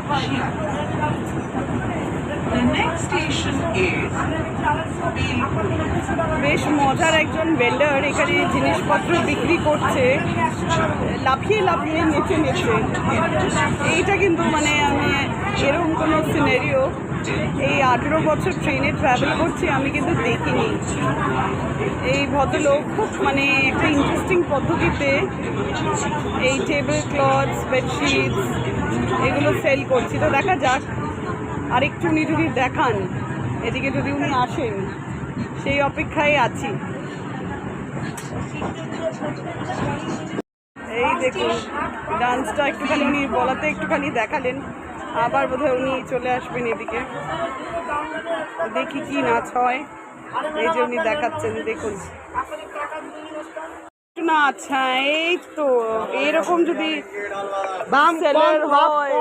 The next station is বেশ মজার একজন ভেন্ডার এখানে জিনিসপত্র বিক্রি করছে, লাফিয়ে লাফিয়ে নেচে নেচে। এইটা কিন্তু মানে আমি এরকম কোনো সিনারিও এই 18 বছর ট্রেনে ট্রাভেল করছি আমি কিন্তু দেখিনি। এই ভদ্রলোক খুব মানে একটা ইন্টারেস্টিং পদ্ধতিতে এই টেবিল ক্লথস, বেডশিটস এগুলো সেল করছি। তো দেখা যাক আর একটু উনি যদি দেখান, এদিকে যদি উনি আসেন, সেই অপেক্ষায় আছি। এই দেখুন ডান্সটা একটুখানি উনি বলাতে একটুখানি দেখালেন, আবার বোধহয় উনি চলে আসবেন এদিকে। দেখি কি নাচ হয়। এই যে উনি দেখাচ্ছেন, দেখুন নাচ। হ্যাঁ এই তো এরকম যদি সেলার হয়,